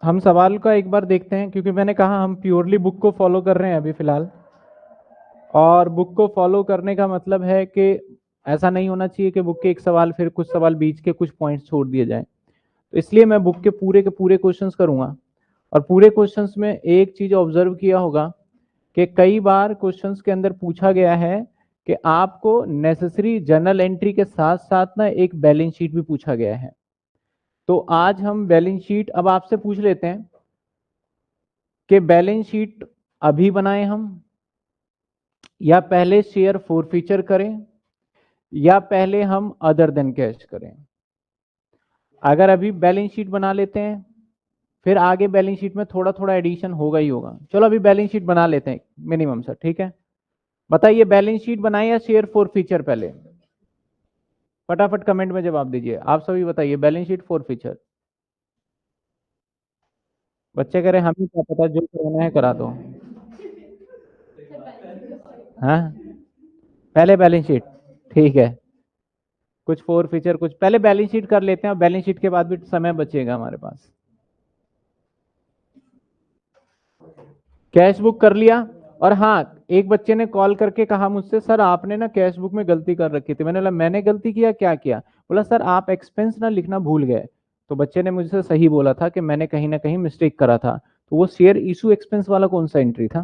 हम सवाल का एक बार देखते हैं, क्योंकि मैंने कहा हम प्योरली बुक को फॉलो कर रहे हैं अभी फिलहाल। और बुक को फॉलो करने का मतलब है कि ऐसा नहीं होना चाहिए कि बुक के एक सवाल फिर कुछ सवाल बीच के कुछ पॉइंट्स छोड़ दिए जाए। तो इसलिए मैं बुक के पूरे क्वेश्चंस करूंगा। और पूरे क्वेश्चंस में एक चीज ऑब्जर्व किया होगा कि कई बार क्वेश्चंस के अंदर पूछा गया है कि आपको नेसेसरी जर्नल एंट्री के साथ साथ ना एक बैलेंस शीट भी पूछा गया है। तो आज हम बैलेंस शीट अब आपसे पूछ लेते हैं कि बैलेंस शीट अभी बनाएं हम, या पहले शेयर फॉरफीचर करें, या पहले हम अदर देन कैश करें। अगर अभी बैलेंस शीट बना लेते हैं फिर आगे बैलेंस शीट में थोड़ा थोड़ा एडिशन होगा ही होगा। चलो अभी बैलेंस शीट बना लेते हैं मिनिमम सर, ठीक है। बताइए बैलेंस शीट बनाए या शेयर फॉरफीचर? पहले फटाफट कमेंट में जवाब दीजिए। आप सभी बताइए बैलेंस शीट फॉरफीचर। बच्चे कह रहे हमें क्या पता, जो कराना है करा दो। हाँ पहले बैलेंस शीट, ठीक है। कुछ फोर फीचर, कुछ पहले बैलेंस शीट कर लेते हैं और बैलेंस शीट के बाद भी समय बचेगा हमारे पास। कैश बुक कर लिया। और हाँ, एक बच्चे ने कॉल करके कहा मुझसे, सर आपने ना कैश बुक में गलती कर रखी थी। मैंने बोला मैंने गलती किया, क्या किया? बोला सर आप एक्सपेंस ना लिखना भूल गए। तो बच्चे ने मुझसे सही बोला था कि मैंने कहीं ना कहीं मिस्टेक करा था। तो वो शेयर इशू एक्सपेंस वाला कौन सा एंट्री था?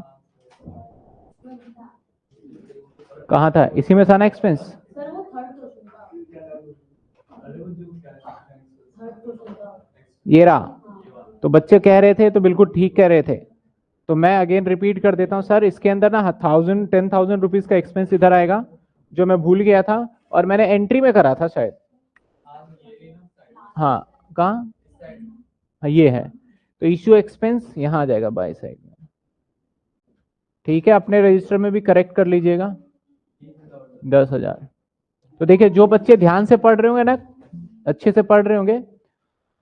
कहाँ था? इसी में था ना एक्सपेंस। ये रहा। तो बच्चे कह रहे थे तो बिल्कुल ठीक कह रहे थे। तो मैं अगेन रिपीट कर देता हूं सर, इसके अंदर ना 10,000 का एक्सपेंस इधर आएगा जो मैं भूल गया था और मैंने एंट्री में करा था शायद। हाँ कहाँ? हाँ ये है। तो इश्यू एक्सपेंस यहां आ जाएगा बाय साइड में। ठीक है, अपने रजिस्टर में भी करेक्ट कर लीजिएगा 10,000। तो देखिए जो बच्चे ध्यान से पढ़ रहे होंगे ना, अच्छे से पढ़ रहे होंगे,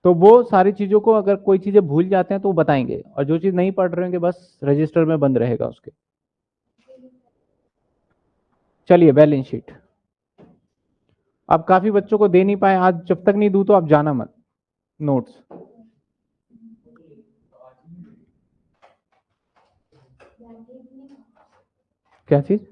तो वो सारी चीजों को, अगर कोई चीजें भूल जाते हैं तो वो बताएंगे, और जो चीज नहीं पढ़ रहे होंगे बस रजिस्टर में बंद रहेगा उसके। चलिए बैलेंस शीट अब काफी बच्चों को दे नहीं पाए आज, जब तक नहीं दूं तो आप जाना मत नोट्स। क्या चीज?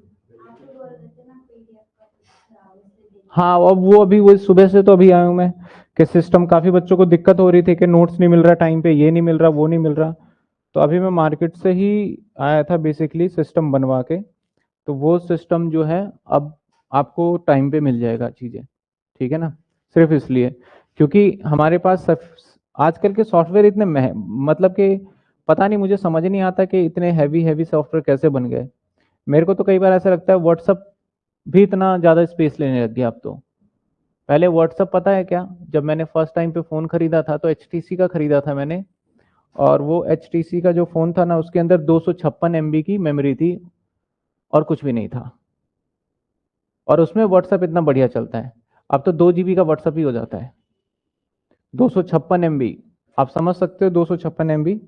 हाँ अब वो अभी वो सुबह से तो अभी आया हूं मैं कि सिस्टम, काफी बच्चों को दिक्कत हो रही थी कि नोट्स नहीं मिल रहा टाइम पे, ये नहीं मिल रहा, वो नहीं मिल रहा। तो अभी मैं मार्केट से ही आया था बेसिकली सिस्टम बनवा के। तो वो सिस्टम जो है अब आपको टाइम पे मिल जाएगा चीजें, ठीक है ना। सिर्फ इसलिए क्योंकि हमारे पास आजकल के सॉफ्टवेयर इतने मतलब कि पता नहीं, मुझे समझ नहीं आता कि इतने हैवी हैवी सॉफ्टवेयर कैसे बन गए। मेरे को तो कई बार ऐसा लगता है व्हाट्सअप भी इतना ज़्यादा स्पेस लेने लग गया अब तो। पहले व्हाट्सअप पता है क्या, जब मैंने फर्स्ट टाइम पे फ़ोन खरीदा था तो HTC का खरीदा था मैंने। और वो HTC का जो फ़ोन था ना, उसके अंदर 256 MB की मेमोरी थी और कुछ भी नहीं था। और उसमें व्हाट्सअप इतना बढ़िया चलता है। अब तो 2 GB का व्हाट्सअप ही हो जाता है। 256 MB, आप समझ सकते हो 256 MB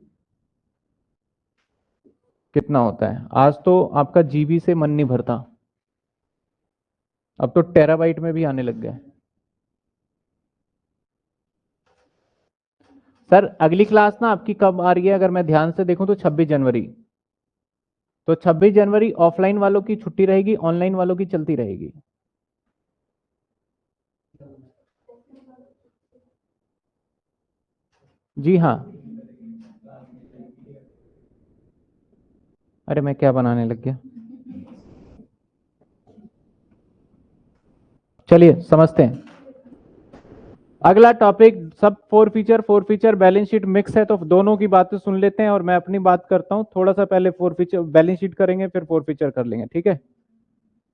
कितना होता है। आज तो आपका GB से मन नहीं भरता, अब तो टेराबाइट में भी आने लग गए। सर अगली क्लास ना आपकी कब आ रही है? अगर मैं ध्यान से देखूं तो 26 जनवरी। तो 26 जनवरी ऑफलाइन वालों की छुट्टी रहेगी, ऑनलाइन वालों की चलती रहेगी। जी हाँ। अरे मैं क्या बनाने लग गया। चलिए समझते हैं अगला टॉपिक। सब four feature balance sheet mix है, तो दोनों की बातें सुन लेते हैं और मैं अपनी बात करता हूं थोड़ा सा। पहले फोर फीचर बैलेंस शीट करेंगे, फिर फोर फीचर कर लेंगे, ठीक है।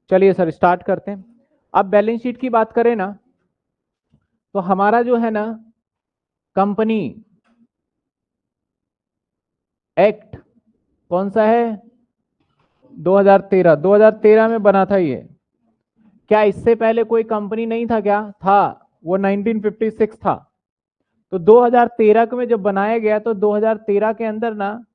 चलिए सर स्टार्ट करते हैं। अब बैलेंस शीट की बात करें ना, तो हमारा जो है ना कंपनी एक्ट कौन सा है? 2013 में बना था ये। क्या इससे पहले कोई कंपनी नहीं था क्या? था, वो 1956 था। तो 2013 में जब बनाया गया तो 2013 के अंदर ना,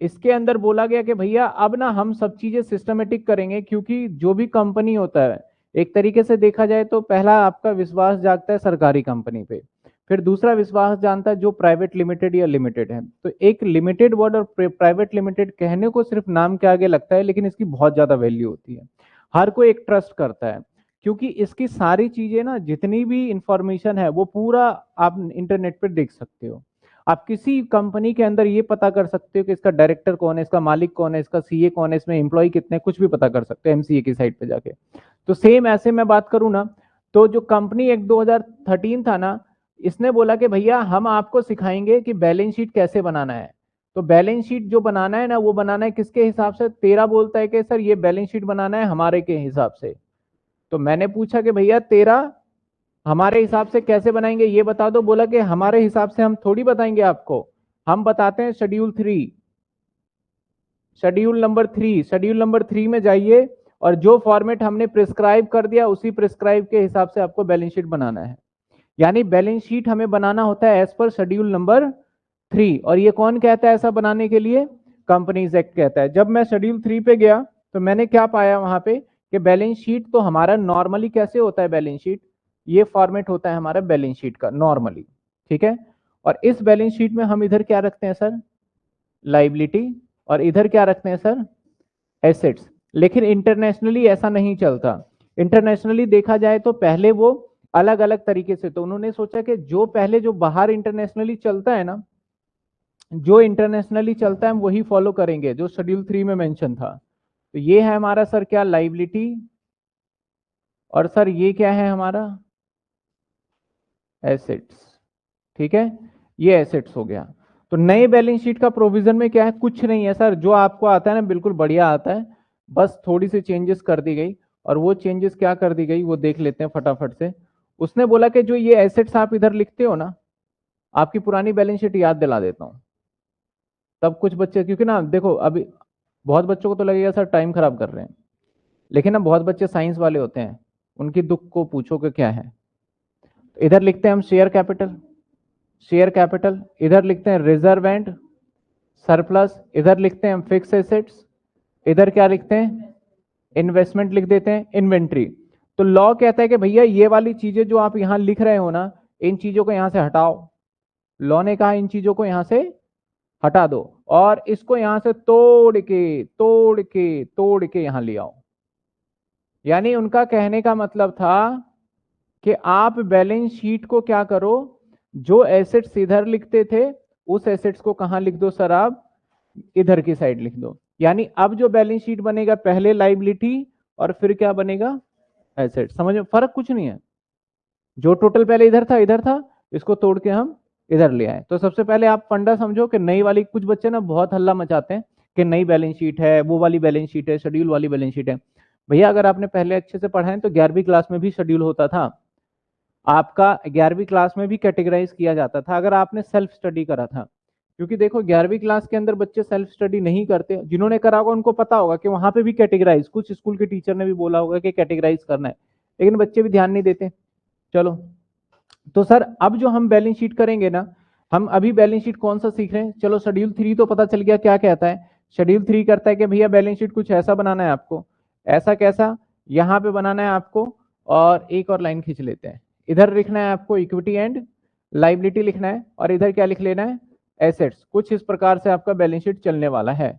इसके अंदर बोला गया कि भैया अब ना हम सब चीजें सिस्टमेटिक करेंगे, क्योंकि जो भी कंपनी होता है, एक तरीके से देखा जाए तो पहला आपका विश्वास जागता है सरकारी कंपनी पे। फिर दूसरा विश्वास जानता है जो प्राइवेट लिमिटेड या लिमिटेड है। तो एक लिमिटेड वर्ड और प्राइवेट लिमिटेड कहने को सिर्फ नाम के आगे लगता है, लेकिन इसकी बहुत ज्यादा वैल्यू होती है। हर कोई एक ट्रस्ट करता है, क्योंकि इसकी सारी चीजें ना, जितनी भी इंफॉर्मेशन है वो पूरा आप इंटरनेट पर देख सकते हो। आप किसी कंपनी के अंदर ये पता कर सकते हो कि इसका डायरेक्टर कौन है, इसका मालिक कौन है, इसका सीए कौन है, इसमें एम्प्लॉय कितने, कुछ भी पता कर सकते हो एमसीए की साइट पे जाके। तो सेम ऐसे मैं बात करूं ना, तो जो कंपनी एक्ट 2013 था ना, इसने बोला कि भैया हम आपको सिखाएंगे कि बैलेंस शीट कैसे बनाना है। तो बैलेंस शीट जो बनाना है ना, वो बनाना है किसके हिसाब से? तेरा बोलता है कि सर ये बैलेंस शीट बनाना है हमारे के हिसाब से। तो मैंने पूछा कि भैया तेरा हमारे हिसाब से कैसे बनाएंगे ये बता दो। बोला कि हमारे हिसाब से हम थोड़ी बताएंगे आपको, हम बताते हैं शेड्यूल 3, शेड्यूल नंबर 3 में जाइए, और जो फॉर्मेट हमने प्रिस्क्राइब कर दिया उसी प्रिस्क्राइब के हिसाब से आपको बैलेंस शीट बनाना है। यानी बैलेंस शीट हमें बनाना होता है एज पर शेड्यूल नंबर 3। और ये कौन कहता है ऐसा बनाने के लिए? कंपनीज एक्ट कहता है। जब मैं शेड्यूल 3 पे गया तो मैंने क्या पाया वहां पे कि बैलेंस शीट तो हमारा नॉर्मली कैसे होता है, बैलेंस शीट ये फॉर्मेट होता है हमारा बैलेंस शीट का नॉर्मली, ठीक है। और इस बैलेंस शीट में हम इधर क्या रखते हैं सर? लाइबिलिटी। और इधर क्या रखते हैं सर? एसेट्स। लेकिन इंटरनेशनली ऐसा नहीं चलता। इंटरनेशनली देखा जाए तो पहले वो अलग अलग तरीके से, तो उन्होंने सोचा कि जो पहले जो बाहर इंटरनेशनली चलता है ना, जो इंटरनेशनली चलता है हम वही फॉलो करेंगे जो शेड्यूल 3 में मेंशन था। तो ये है हमारा सर क्या? लाइबिलिटी। और सर ये क्या है हमारा? एसेट्स, ठीक है। ये एसेट्स हो गया। तो नए बैलेंस शीट का प्रोविजन में क्या है? कुछ नहीं है सर, जो आपको आता है ना बिल्कुल बढ़िया आता है, बस थोड़ी सी चेंजेस कर दी गई। और वो चेंजेस क्या कर दी गई वो देख लेते हैं फटाफट से। उसने बोला कि जो ये एसेट्स आप इधर लिखते हो ना, आपकी पुरानी बैलेंस शीट याद दिला देता हूं। तब कुछ बच्चे, क्योंकि ना देखो अभी बहुत बच्चों को तो लगेगा सर टाइम खराब कर रहे हैं, लेकिन ना बहुत बच्चे साइंस वाले होते हैं, उनकी दुख को पूछो कि क्या है। इधर लिखते हैं हम शेयर कैपिटल, शेयर कैपिटल। इधर लिखते हैं रिजर्व एंड सरप्लस। इधर लिखते हैं हम फिक्स एसेट्स। इधर क्या लिखते हैं? इन्वेस्टमेंट लिख देते हैं, इन्वेंट्री। तो लॉ कहता है कि भैया ये वाली चीजें जो आप यहां लिख रहे हो ना, इन चीजों को यहां से हटाओ। लॉ ने कहा इन चीजों को यहां से हटा दो, और इसको यहां से तोड़ के तोड़ के तोड़ के यहां ले आओ। यानी उनका कहने का मतलब था कि आप बैलेंस शीट को क्या करो, जो एसेट्स इधर लिखते थे उस एसेट्स को कहां लिख दो सर आप? इधर की साइड लिख दो। यानी अब जो बैलेंस शीट बनेगा पहले लाइबिलिटी और फिर क्या बनेगा? एसेट। समझ में फर्क कुछ नहीं है। जो टोटल पहले इधर था, इसको तोड़ के हम इधर ले आए। तो सबसे पहले आप फंडा समझो कि नई वाली, कुछ बच्चे ना बहुत हल्ला मचाते हैं कि नई बैलेंस शीट है, वो वाली बैलेंस शीट है, शेड्यूल वाली बैलेंस शीट है। भैया अगर आपने पहले अच्छे से पढ़ा है तो 11वीं क्लास में भी शेड्यूल होता था आपका, 11वीं क्लास में भी कैटेगराइज किया जाता था अगर आपने सेल्फ स्टडी करा था। क्योंकि देखो 11वीं क्लास के अंदर बच्चे सेल्फ स्टडी नहीं करते, जिन्होंने करा होगा उनको पता होगा कि वहां पे भी कैटेगराइज, कुछ स्कूल के टीचर ने भी बोला होगा कि कैटेगराइज करना है, लेकिन बच्चे भी ध्यान नहीं देते। चलो, तो सर अब जो हम बैलेंस शीट करेंगे ना, हम अभी बैलेंस शीट कौन सा सीख रहे हैं? चलो शेड्यूल 3 तो पता चल गया क्या कहता है। शेड्यूल 3 करता है कि भैया बैलेंस शीट कुछ ऐसा बनाना है आपको। ऐसा कैसा? यहां पे बनाना है आपको, और एक और लाइन खींच लेते हैं। इधर लिखना है आपको इक्विटी एंड लाइबिलिटी लिखना है, और इधर क्या लिख लेना है? एसेट्स। कुछ इस प्रकार से आपका बैलेंस शीट चलने वाला है।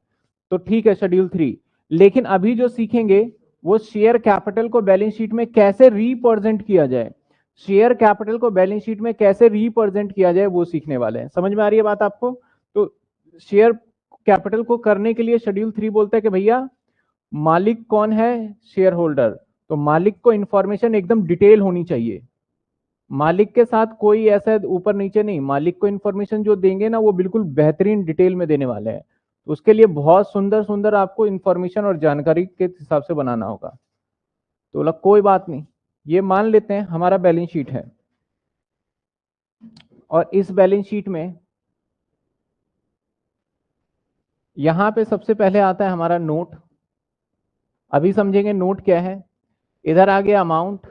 तो ठीक है शेड्यूल 3। लेकिन अभी जो सीखेंगे वो शेयर कैपिटल को बैलेंस शीट में कैसे रिप्रेजेंट किया जाए, शेयर कैपिटल को बैलेंस शीट में कैसे रिप्रेजेंट किया जाए वो सीखने वाले हैं। समझ में आ रही है बात आपको? तो शेयर कैपिटल को करने के लिए शेड्यूल 3 बोलता है कि भैया मालिक कौन है? Share holder. तो मालिक को इंफॉर्मेशन एकदम डिटेल होनी चाहिए। मालिक के साथ कोई ऐसा ऊपर नीचे नहीं, मालिक को इंफॉर्मेशन जो देंगे ना वो बिल्कुल बेहतरीन डिटेल में देने वाले हैं। तो उसके लिए बहुत सुंदर सुंदर आपको इंफॉर्मेशन और जानकारी के हिसाब से बनाना होगा। तो बोला कोई बात नहीं, ये मान लेते हैं हमारा बैलेंस शीट है, और इस बैलेंस शीट में यहां पे सबसे पहले आता है हमारा नोट। अभी समझेंगे नोट क्या है। इधर आ गया अमाउंट,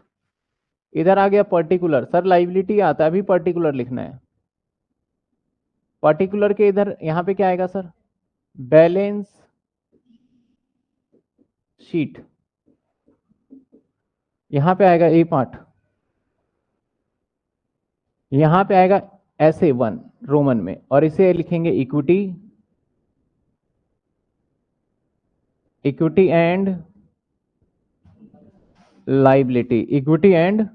इधर आ गया पर्टिकुलर। सर लाइबिलिटी आता है, अभी पर्टिकुलर लिखना है। पर्टिकुलर के इधर यहां पे क्या आएगा सर? Balance sheet. यहां पे आएगा ए पार्ट, यहां पे आएगा SA1 रोमन में, और इसे लिखेंगे equity, equity and liability, equity and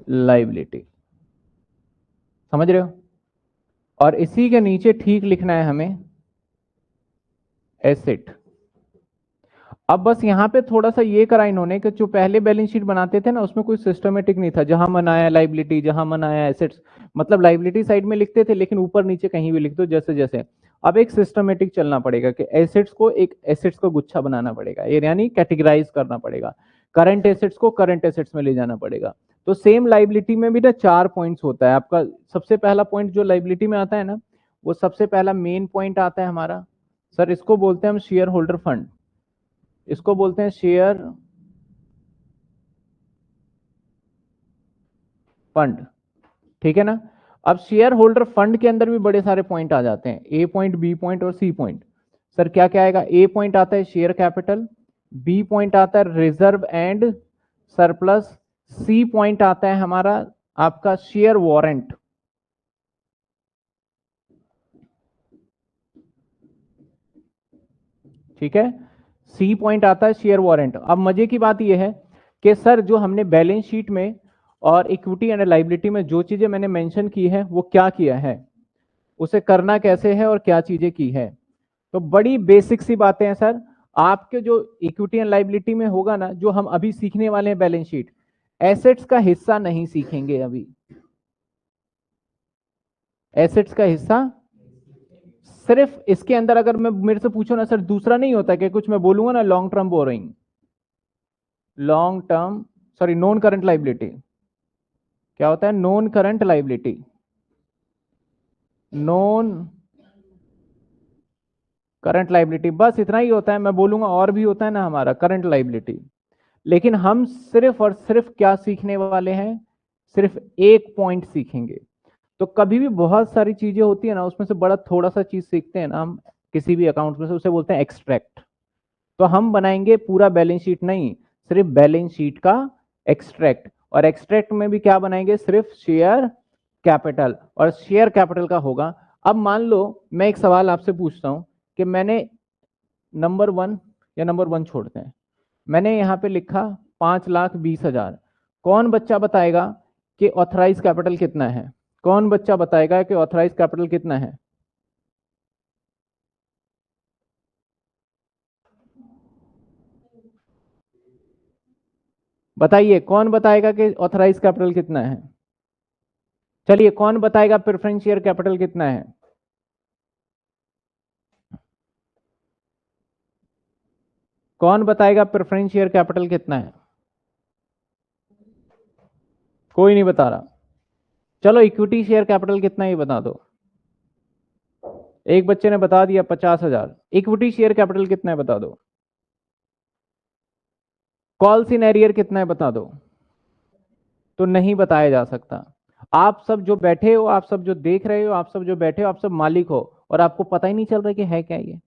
liability, समझ रहे हो। और इसी के नीचे ठीक लिखना है हमें एसेट। अब बस यहां पे थोड़ा सा ये करा इन्होंने कि जो पहले बैलेंस शीट बनाते थे ना, उसमें कोई सिस्टमेटिक नहीं था, जहां मन आया लाइबिलिटी, जहां मन आया एसेट्स, मतलब लाइबिलिटी साइड में लिखते थे लेकिन ऊपर नीचे कहीं भी लिख दो जैसे जैसे। अब एक सिस्टमेटिक चलना पड़ेगा कि एसेट्स को एक एसेट्स को गुच्छा बनाना पड़ेगा, ये यानी कैटेगराइज करना पड़ेगा, करंट एसेट्स को करंट एसेट्स में ले जाना पड़ेगा। तो सेम लाइबिलिटी में भी ना 4 पॉइंट्स होता है आपका। सबसे पहला पॉइंट जो लाइबिलिटी में आता है ना, वो सबसे पहला मेन पॉइंट आता है हमारा, सर इसको बोलते हैं हम शेयर होल्डर फंड, इसको बोलते हैं शेयर फंड, ठीक है ना। अब शेयर होल्डर फंड के अंदर भी बड़े सारे पॉइंट आ जाते हैं, ए पॉइंट, बी पॉइंट और सी पॉइंट। सर क्या क्या आएगा, ए पॉइंट आता है शेयर कैपिटल, बी पॉइंट आता है reserve and surplus, C point आता है हमारा आपका शेयर वारंट, ठीक है। सी पॉइंट आता है शेयर वारंट। अब मजे की बात यह है कि सर जो हमने बैलेंस शीट में और इक्विटी एंड लाइबिलिटी में जो चीजें मैंने मेंशन की है वो क्या किया है, उसे करना कैसे है और क्या चीजें की है। तो बड़ी बेसिक सी बातें हैं सर। आपके जो इक्विटी एंड लाइबिलिटी में होगा ना, जो हम अभी सीखने वाले हैं बैलेंस शीट, एसेट्स का हिस्सा नहीं सीखेंगे अभी, एसेट्स का हिस्सा सिर्फ इसके अंदर। अगर मैं मेरे से पूछो ना सर, दूसरा नहीं होता कि कुछ मैं बोलूंगा ना, long term borrowing, long term, sorry non current liability, क्या होता है non current liability, non current liability, बस इतना ही होता है। मैं बोलूंगा और भी होता है ना हमारा करंट लाइबिलिटी, लेकिन हम सिर्फ और सिर्फ क्या सीखने वाले हैं, सिर्फ एक पॉइंट सीखेंगे। तो कभी भी बहुत सारी चीजें होती है ना, उसमें से बड़ा थोड़ा सा चीज सीखते हैं ना हम किसी भी अकाउंट में से, उसे बोलते हैं एक्सट्रैक्ट। तो हम बनाएंगे पूरा बैलेंस शीट नहीं, सिर्फ बैलेंस शीट का एक्सट्रैक्ट, और एक्सट्रैक्ट में भी क्या बनाएंगे, सिर्फ शेयर कैपिटल, और शेयर कैपिटल का होगा। अब मान लो मैं एक सवाल आपसे पूछता हूं कि मैंने नंबर 1, या नंबर 1 छोड़ते हैं, मैंने यहां पे लिखा 5,20,000, कौन बच्चा बताएगा कि ऑथराइज कैपिटल कितना है, कौन बच्चा बताएगा कि ऑथराइज कैपिटल कितना है। बताइए कौन बताएगा कि ऑथराइज कैपिटल कितना है। चलिए कौन बताएगा प्रेफरेंस शेयर कैपिटल कितना है। कौन बताएगा प्रेफरेंस शेयर कैपिटल कितना है। कोई नहीं बता रहा। चलो इक्विटी शेयर कैपिटल कितना ही बता दो। एक बच्चे ने बता दिया 50,000। इक्विटी शेयर कैपिटल कितना है बता दो। कॉल्स इन एरियर कितना है बता दो। तो नहीं बताया जा सकता। आप सब जो बैठे हो, आप सब जो देख रहे हो, आप सब जो बैठे हो, आप सब मालिक हो, और आपको पता ही नहीं चल रहा कि है क्या ये।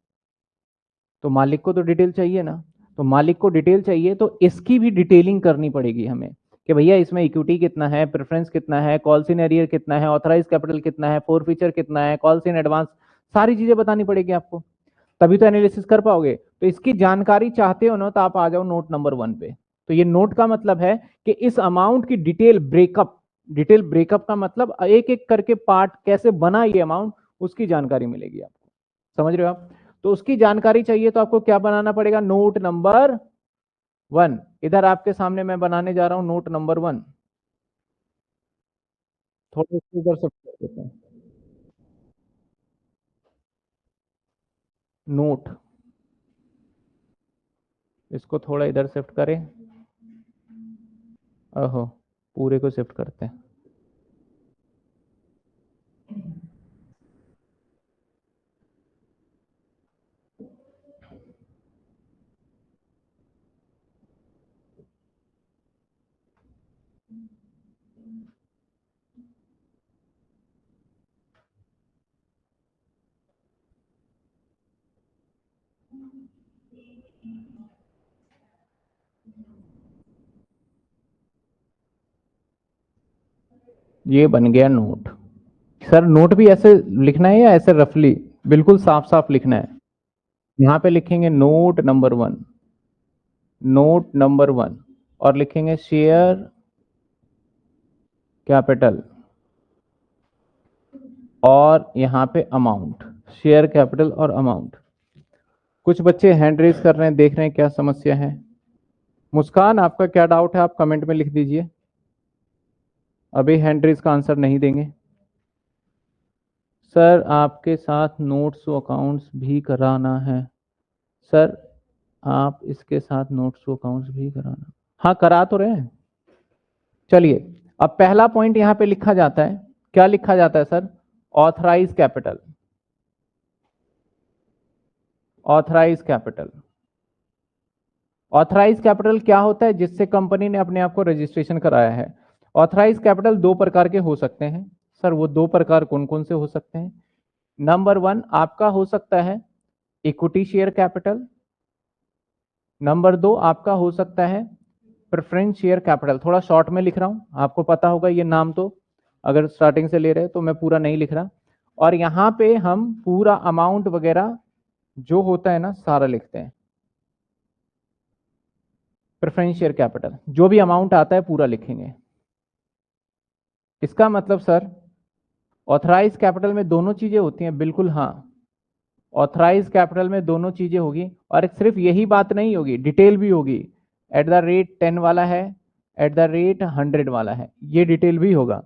तो मालिक को तो डिटेल चाहिए ना। तो मालिक को डिटेल चाहिए, तो इसकी भी डिटेलिंग करनी पड़ेगी हमें कि भैया इसमें इक्विटी कितना है, प्रेफरेंस कितना है, कॉल्स इन एरियर कितना है, ऑथराइज कैपिटल कितना है, फोर फीचर कितना है, कॉल्स इन एडवांस, सारी चीजें बतानी पड़ेगी आपको, तभी तो एनालिसिस कर पाओगे। तो इसकी जानकारी चाहते हो ना, तो आप आ जाओ नोट नंबर 1 पे। तो ये नोट का मतलब है कि इस अमाउंट की डिटेल ब्रेकअप, डिटेल ब्रेकअप का मतलब एक एक करके पार्ट कैसे बना ये अमाउंट, उसकी जानकारी मिलेगी आपको, समझ रहे हो आप। तो उसकी जानकारी चाहिए तो आपको क्या बनाना पड़ेगा, नोट नंबर 1। इधर आपके सामने मैं बनाने जा रहा हूं नोट नंबर 1। थोड़ा इसको इधर शिफ्ट कर देते हैं। नोट, इसको थोड़ा इधर शिफ्ट करें। ओहो, पूरे को शिफ्ट करते हैं। ये बन गया नोट। सर नोट भी ऐसे लिखना है या ऐसे रफली? बिल्कुल साफ साफ लिखना है। यहां पे लिखेंगे नोट नंबर 1, नोट नंबर 1, और लिखेंगे शेयर कैपिटल, और यहां पे अमाउंट, शेयर कैपिटल और अमाउंट। कुछ बच्चे हैंड रेज कर रहे हैं, देख रहे हैं क्या समस्या है। मुस्कान, आपका क्या डाउट है आप कमेंट में लिख दीजिए। अभी हैंड रेज का आंसर नहीं देंगे। सर आपके साथ नोट्स अकाउंट्स भी कराना है। सर आप इसके साथ नोट्स अकाउंट्स भी कराना। हाँ करा तो रहे हैं। चलिए अब पहला पॉइंट यहां पे लिखा जाता है, क्या लिखा जाता है sir? Authorise capital. Authorise capital, authorise capital क्या होता है? जिससे कंपनी ने अपने आप को रजिस्ट्रेशन कराया है। ऑथराइज कैपिटल दो प्रकार के हो सकते हैं। सर वो दो प्रकार कौन कौन से हो सकते हैं? नंबर 1 आपका हो सकता है इक्विटी शेयर कैपिटल। नंबर 2 आपका हो सकता है प्रेफरेंस शेयर कैपिटल। थोड़ा शॉर्ट में लिख रहा हूं, आपको पता होगा ये नाम, तो अगर स्टार्टिंग से ले रहे तो मैं पूरा नहीं लिख रहा। और यहां पे हम पूरा अमाउंट वगैरह जो होता है ना सारा लिखते हैं। प्रेफरेंस शेयर कैपिटल जो भी अमाउंट आता है पूरा लिखेंगे। इसका मतलब सर ऑथराइज कैपिटल में दोनों चीजें होती हैं? बिल्कुल हाँ, ऑथराइज कैपिटल में दोनों चीजें होगी। और सिर्फ यही बात नहीं होगी, डिटेल भी होगी। एट द रेट 10 वाला है, एट द रेट 100 वाला है, ये डिटेल भी होगा।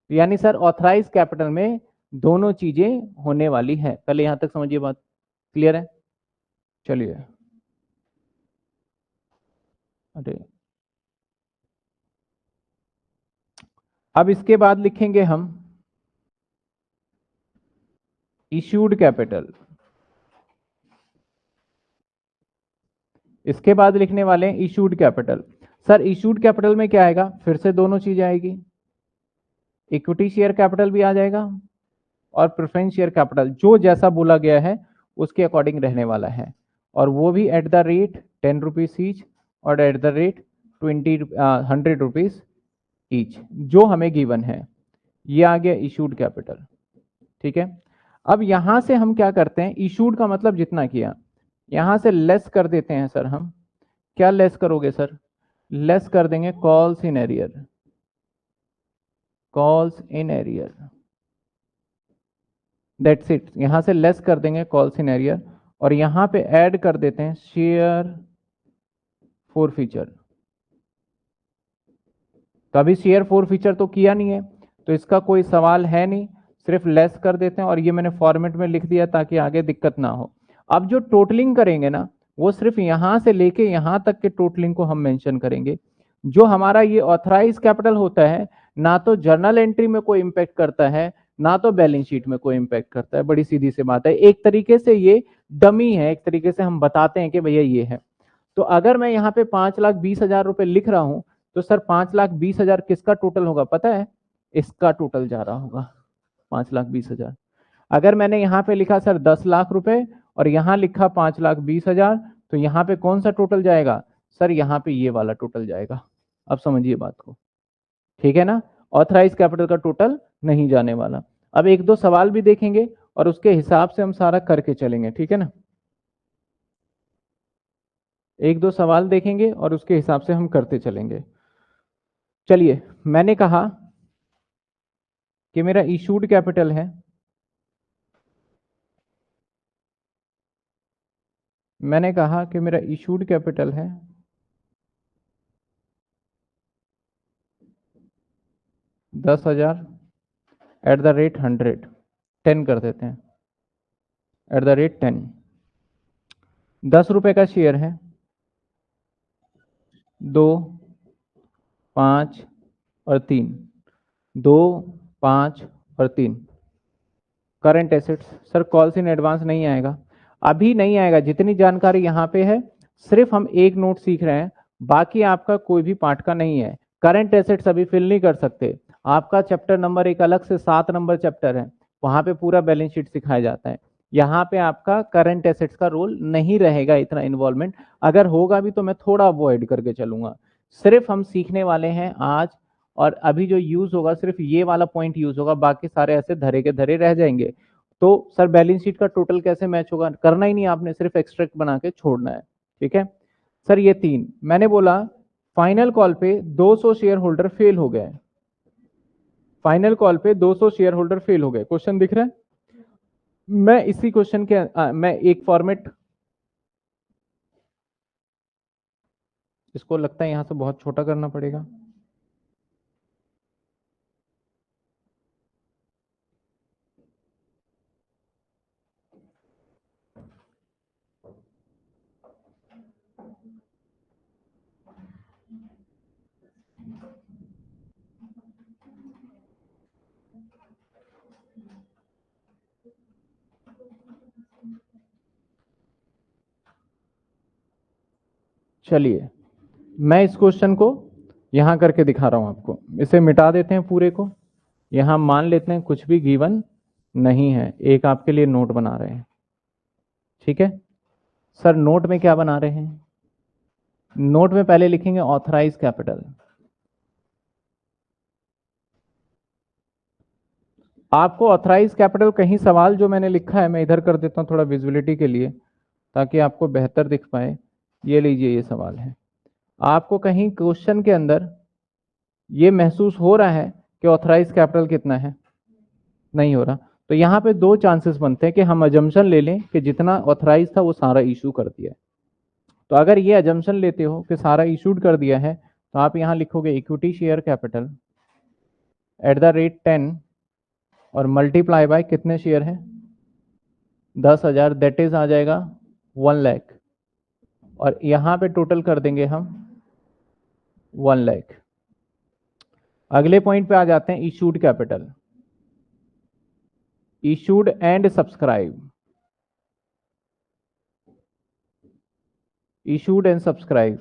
यानी सर ऑथराइज कैपिटल में दोनों चीजें होने वाली है। पहले यहां तक समझिए, बात क्लियर है? चलिए, अरे अब इसके बाद लिखेंगे हम इश्यूड कैपिटल। इसके बाद लिखने वाले हैं issued capital. Sir issued capital में क्या आएगा? फिर से दोनों चीजें आएगी, इक्विटी शेयर कैपिटल भी आ जाएगा और प्रेफरेंस शेयर कैपिटल, जो जैसा बोला गया है उसके अकॉर्डिंग रहने वाला है। और वो भी at the rate 10 rupees each और at the rate 100 rupees each, जो हमें गिवन है। ये आ गया इशूड कैपिटल। ठीक है, अब यहां से हम क्या करते हैं? इशूड का मतलब जितना किया, यहां से लेस कर देते हैं सर हम। क्या लेस करोगे सर? लेस कर देंगे calls in arrear, calls in arrear, that's it. यहां से लेस कर देंगे कॉल्स इन एरियर, और यहां पे ऐड कर देते हैं शेयर फोर फीचर। तो अभी शेयर फोर फीचर तो किया नहीं है, तो इसका कोई सवाल है नहीं, सिर्फ लेस कर देते हैं। और ये मैंने फॉर्मेट में लिख दिया ताकि आगे दिक्कत ना हो। अब जो टोटलिंग करेंगे ना, वो सिर्फ यहां से लेके यहां तक के टोटलिंग को हम मेंशन करेंगे। जो हमारा ये ऑथराइज कैपिटल होता है, ना तो जर्नल एंट्री में कोई इंपैक्ट करता है, ना तो बैलेंस शीट में कोई इंपैक्ट करता है। बड़ी सीधी सी बात है, एक तरीके से ये डमी है, एक तरीके से हम बताते हैं कि भैया ये है। तो अगर मैं यहाँ पे 5,20,000 रुपए लिख रहा हूं, तो सर 5,20,000 किसका टोटल होगा पता है? इसका टोटल जा रहा होगा 5,20,000। अगर मैंने यहाँ पे लिखा सर 10 लाख रुपए और यहाँ लिखा 5,20,000, तो यहाँ पे कौन सा टोटल जाएगा? सर यहाँ पे ये वाला टोटल जाएगा। अब समझिए बात को, ठीक है ना? ऑथराइज कैपिटल का टोटल नहीं जाने वाला। अब एक दो सवाल भी देखेंगे और उसके हिसाब से हम सारा करके चलेंगे, ठीक है ना? एक दो सवाल देखेंगे और उसके हिसाब से हम करते चलेंगे। चलिए, मैंने कहा कि मेरा इशूड कैपिटल है, मैंने कहा कि मेरा इशूड कैपिटल है 10,000 एट द रेट 100, 10 कर देते हैं, एट द रेट 10। 10 रुपए का शेयर है, 2, 5 और 3, 2, 5 और 3। Current assets, sir calls in advance नहीं आएगा, अभी नहीं आएगा। जितनी जानकारी यहाँ पे है सिर्फ हम एक नोट सीख रहे हैं, बाकी आपका कोई भी पार्ट का नहीं है। करंट एसेट्स अभी फिल नहीं कर सकते। आपका चैप्टर नंबर एक अलग से 7 नंबर चैप्टर है, वहां पे पूरा बैलेंस शीट सिखाया जाता है। यहाँ पे आपका करंट एसेट्स का रोल नहीं रहेगा, इतना इन्वॉल्वमेंट। अगर होगा भी तो मैं थोड़ा अवॉइड करके चलूंगा। सिर्फ हम सीखने वाले हैं आज और अभी जो यूज होगा सिर्फ ये वाला पॉइंट यूज होगा, बाकी सारे ऐसे धरे के धरे रह जाएंगे। तो सर बैलेंस शीट का टोटल कैसे मैच होगा, करना ही नहीं, आपने सिर्फ एक्सट्रैक्ट बना के छोड़ना है। ठीक है सर, ये 3 मैंने बोला। फाइनल कॉल पे 200 शेयर होल्डर फेल हो गए, फाइनल कॉल पे 200 शेयर होल्डर फेल हो गए। क्वेश्चन दिख रहा है? मैं इसी क्वेश्चन के मैं एक फॉर्मेट, इसको लगता है यहां से बहुत छोटा करना पड़ेगा। चलिए मैं इस क्वेश्चन को यहां करके दिखा रहा हूं आपको, इसे मिटा देते हैं पूरे को, यहां मान लेते हैं कुछ भी गिवन नहीं है, एक आपके लिए नोट बना रहे हैं। ठीक है सर, नोट में क्या बना रहे हैं? नोट में पहले लिखेंगे ऑथराइज कैपिटल। आपको ऑथराइज कैपिटल कहीं सवाल जो मैंने लिखा है मैं इधर कर देता हूं थोड़ा विजुअलिटी के लिए, ताकि आपको बेहतर दिख पाए। ये लीजिए, ये सवाल है, आपको कहीं क्वेश्चन के अंदर ये महसूस हो रहा है कि ऑथराइज कैपिटल कितना है? नहीं हो रहा। तो यहाँ पे 2 चांसेस बनते हैं कि हम अजम्पशन ले लें कि जितना ऑथराइज था वो सारा इशू कर दिया है। तो अगर ये अजम्पशन लेते हो कि सारा इशूड कर दिया है, तो आप यहाँ लिखोगे equity share capital eight the rate 10 और मल्टीप्लाई बाय कितने शेयर है? 10,000, दैट इज आ जाएगा 1 लाख, और यहाँ पे टोटल कर देंगे हम 1 लाख। अगले पॉइंट पे आ जाते हैं, issued capital, issued and subscribe, issued and subscribe.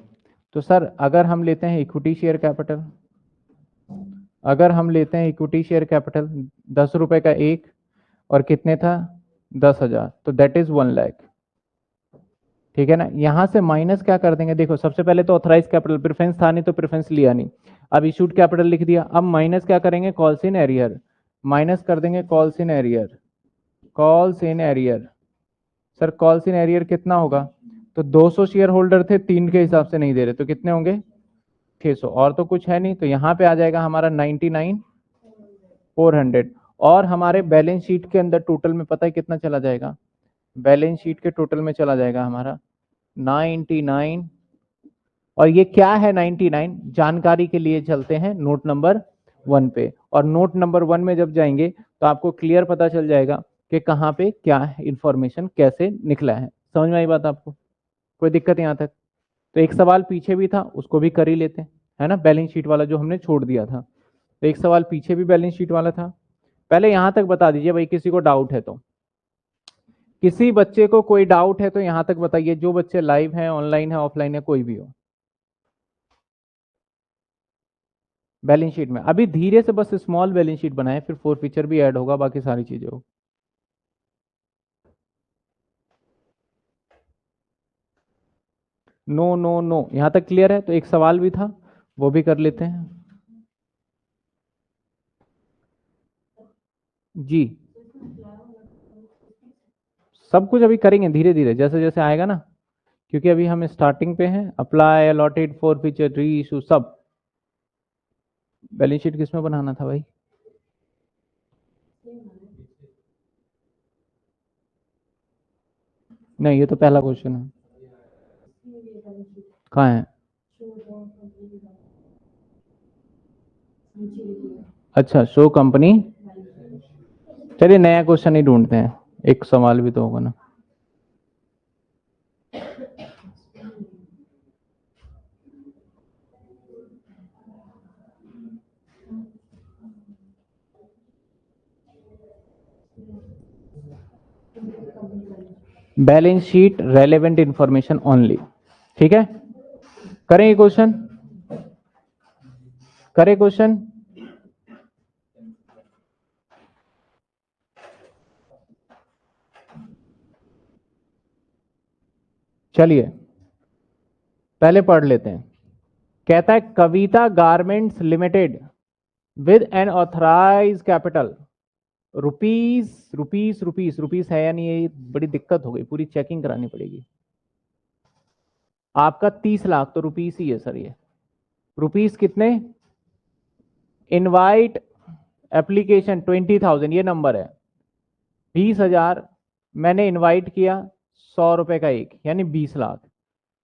तो सर अगर हम लेते हैं इक्विटी शेयर कैपिटल, अगर हम लेते हैं इक्विटी शेयर कैपिटल 10 रुपए का एक, और कितने था? 10,000, तो दैट इज 1 लाख। ठीक है ना, यहां से माइनस क्या कर देंगे? देखो सबसे पहले तो ऑथराइज कैपिटल, प्रेफरेंस था नहीं तो प्रेफरेंस लिया नहीं, अब इशूड कैपिटल लिख दिया। अब माइनस क्या करेंगे? कॉल्स इन एरियर, माइनस कर देंगे calls in arrear, calls in arrear. Sir calls in arrear कितना होगा? तो 200 शेयर होल्डर थे, 3 के हिसाब से नहीं दे रहे, तो कितने होंगे? 600, और तो कुछ है नहीं, तो यहाँ पे आ जाएगा हमारा 99,400। और हमारे बैलेंस शीट के अंदर टोटल में पता है कितना चला जाएगा? बैलेंस शीट के टोटल में चला जाएगा हमारा 99। और ये क्या है 99? जानकारी के लिए चलते हैं नोट नंबर 1 पे, और नोट नंबर 1 में जब जाएंगे तो आपको क्लियर पता चल जाएगा कि कहाँ पे क्या इंफॉर्मेशन कैसे निकला है। समझ में आई बात आपको? कोई दिक्कत यहाँ तक? तो एक सवाल पीछे भी था, उसको भी कर ही लेते हैं, है ना, बैलेंस शीट वाला जो हमने छोड़ दिया था। तो एक सवाल पीछे भी बैलेंस शीट वाला था। पहले यहां तक बता दीजिए भाई, किसी को डाउट है तो, किसी बच्चे को कोई डाउट है तो यहां तक बताइए, जो बच्चे लाइव हैं, ऑनलाइन है, ऑफलाइन है, कोई भी हो। बैलेंस शीट में अभी धीरे से बस स्मॉल बैलेंस शीट बनाए, फिर फोर फीचर भी ऐड होगा, बाकी सारी चीजें हो। नो नो नो, यहां तक क्लियर है? तो एक सवाल भी था, वो भी कर लेते हैं जी। सब कुछ अभी करेंगे धीरे धीरे, जैसे जैसे आएगा ना, क्योंकि अभी हम स्टार्टिंग पे हैं। अप्लाई, अलॉटेड, फोर फीचर, री इशू, सब। बैलेंस शीट किसमें बनाना था भाई? नहीं, ये तो पहला क्वेश्चन है। कहाँ है? अच्छा, शो कंपनी। चलिए नया क्वेश्चन ही ढूंढते हैं, एक सवाल भी तो होगा ना। Balance sheet relevant information only. ठीक है, करें ये क्वेश्चन, करें क्वेश्चन। चलिए पहले पढ़ लेते हैं। कहता है Kavita garments limited with an authorise capital rupees rupees rupees rupees है या नहीं, ये बड़ी दिक्कत हो गई, पूरी चेकिंग करानी पड़ेगी। आपका 30 लाख तो रुपीस ही है सर। ये रुपीस कितने? इनवाइट एप्लीकेशन 20,000 ये नंबर है। 20,000 मैंने इनवाइट किया, 100 रुपए का एक, यानी 20 lakh.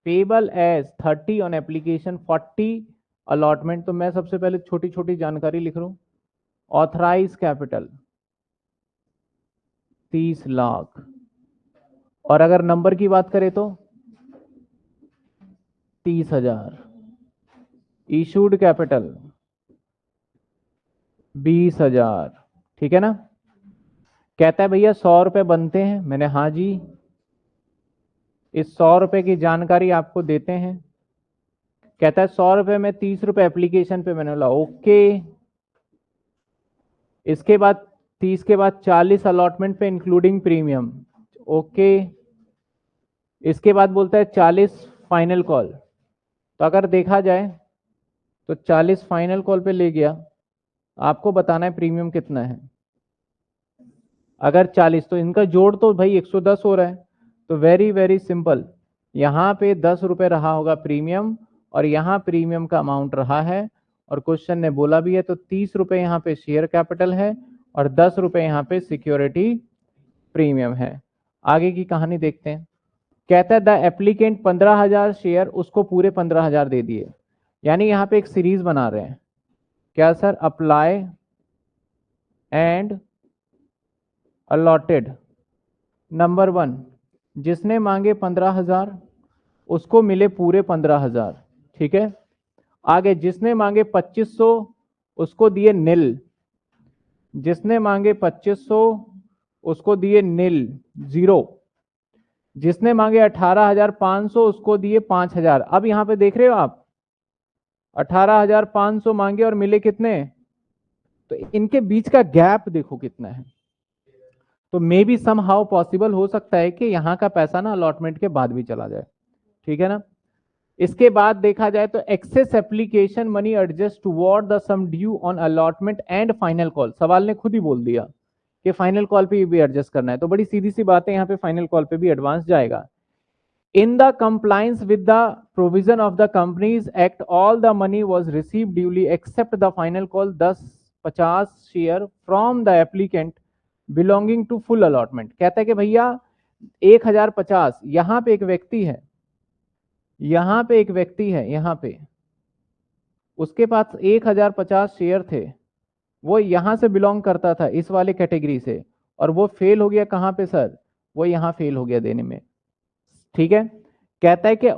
Payable as 30 on application 40 allotment. तो मैं सबसे पहले छोटी छोटी जानकारी लिख रहा हूं। ऑथराइज कैपिटल 30 लाख, और अगर नंबर की बात करें तो 30,000। इशूड कैपिटल 20,000, ठीक है ना। कहता है भैया 100 रुपए बनते हैं, मैंने हाँ जी। इस 100 रुपए की जानकारी आपको देते हैं। कहता है 100 रुपए में 30 रुपए एप्लीकेशन पे, मैंने बोला ओके। इसके बाद 30 के बाद 40 अलॉटमेंट पे इंक्लूडिंग प्रीमियम, ओके। इसके बाद बोलता है 40 फाइनल कॉल। तो अगर देखा जाए तो 40 फाइनल कॉल पे ले गया, आपको बताना है प्रीमियम कितना है। अगर 40 तो इनका जोड़ तो भाई 110 हो रहा है। तो वेरी वेरी सिंपल, यहाँ पे 10 रुपए रहा होगा प्रीमियम, और यहाँ प्रीमियम का अमाउंट रहा है, और क्वेश्चन ने बोला भी है। तो 30 रुपए यहाँ पे शेयर कैपिटल है, और 10 रुपए यहाँ पे सिक्योरिटी प्रीमियम है। आगे की कहानी देखते हैं। कहता है द एप्लीकेंट 15,000 शेयर, उसको पूरे 15,000 दे दिए। यानी यहाँ पे एक सीरीज बना रहे हैं। क्या sir? Apply and allotted. Number 1, जिसने मांगे 15,000 उसको मिले पूरे 15,000, ठीक है। आगे जिसने मांगे 2,500 उसको दिए नील। जिसने मांगे 2,500 उसको दिए नील, 0। जिसने मांगे 18,500 उसको दिए 5,000। अब यहां पे देख रहे हो आप, 18,500 मांगे और मिले कितने? तो इनके बीच का गैप देखो कितना है। तो maybe somehow possible हो सकता है कि यहाँ का पैसा ना अलॉटमेंट के बाद भी चला जाए, ठीक है ना। इसके बाद देखा जाए तो excess application money adjust toward the sum due on allotment and final call. सवाल ने खुद ही बोल दिया कि फाइनल कॉल पे भी एडजस्ट करना है। तो बड़ी सीधी सी बात है, यहाँ पे फाइनल कॉल पे भी एडवांस जाएगा। In the compliance with the provision of the Companies Act, all the money was received duly except the final call, thus 50 share from the applicant belonging to full allotment। कहता है कि भैया 1,050, यहाँ पे एक व्यक्ति है, यहाँ पे एक व्यक्ति है, यहाँ पे उसके पास 1,050 शेयर थे। वो यहाँ से बिलोंग करता था, इस वाले कैटेगरी से, और वो फेल हो गया कहाँ पे सर? वो यहाँ फेल हो गया देने में, ठीक है। कहता है कि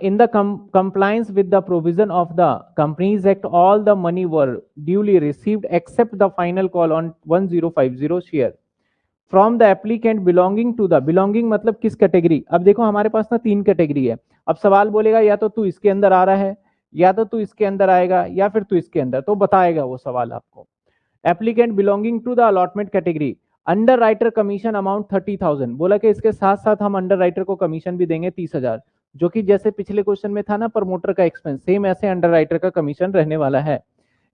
in the compliance with the provision of the companies act all the money were duly received except the final call on 1050 share from the applicant belonging to the, belonging मतलब किस कैटेगरी। अब देखो हमारे पास ना 3 कैटेगरी है। अब सवाल बोलेगा या तो तू इसके अंदर आ रहा है, या तो तू इसके अंदर आएगा, या फिर तू इसके अंदर, तो बताएगा वो सवाल आपको। Applicant belonging to the allotment category, underwriter commission amount 30,000। बोला कि इसके साथ साथ हम अंडर राइटर को कमीशन भी देंगे 30,000, जो कि जैसे पिछले क्वेश्चन में था ना प्रमोटर का एक्सपेंस, सेम ऐसे अंडर राइटर का कमीशन रहने वाला है।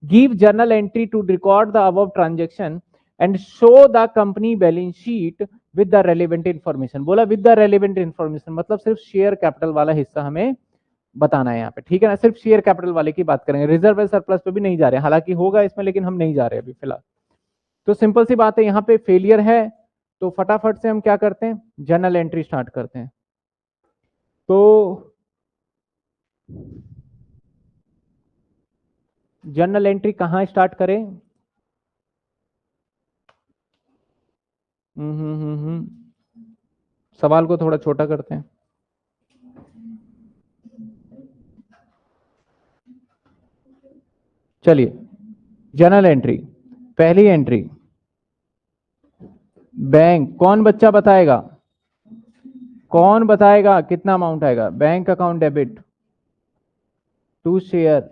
Give journal entry to record the above transaction and show the company balance sheet with the relevant information. बोला विद द रेलिवेंट इन्फॉर्मेशन मतलब सिर्फ शेयर कैपिटल वाला हिस्सा हमें बताना है यहाँ पे, ठीक है ना। सिर्फ शेयर कैपिटल वाले की बात करेंगे, रिजर्व सरप्लस पे भी नहीं जा रहे, हालांकि होगा इसमें, लेकिन हम नहीं जा रहे अभी फिलहाल। तो सिंपल सी बात है, यहाँ पे फेलियर है, तो फटाफट से हम क्या करते हैं, जर्नल एंट्री स्टार्ट करते हैं। तो जर्नल एंट्री कहाँ स्टार्ट करें? सवाल को थोड़ा छोटा करते हैं। चलिए, जर्नल एंट्री, पहली एंट्री बैंक। कौन बच्चा बताएगा, कौन बताएगा कितना अमाउंट आएगा? Bank account debit to share.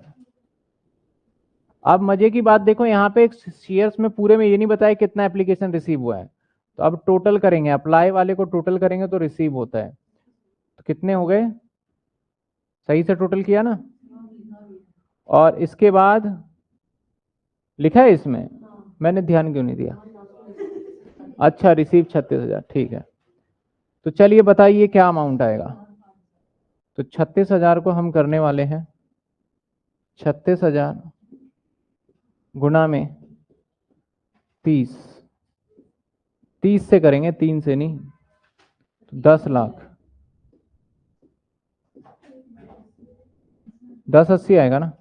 अब मजे की बात देखो, यहाँ पे शेयर्स में पूरे में ये नहीं बताया कितना एप्लीकेशन रिसीव हुआ है। तो अब टोटल करेंगे, अप्लाई वाले को टोटल करेंगे तो रिसीव होता है। तो कितने हो गए? सही से टोटल किया ना। और इसके बाद लिखा है इसमें, मैंने ध्यान क्यों नहीं दिया। अच्छा रिसीव 36,000, ठीक है। तो चलिए बताइए क्या अमाउंट आएगा। तो 36,000 को हम करने वाले हैं 36,000 गुना में 30, 30 से करेंगे, 3 से नहीं। तो 10 लाख, 1080 आएगा ना।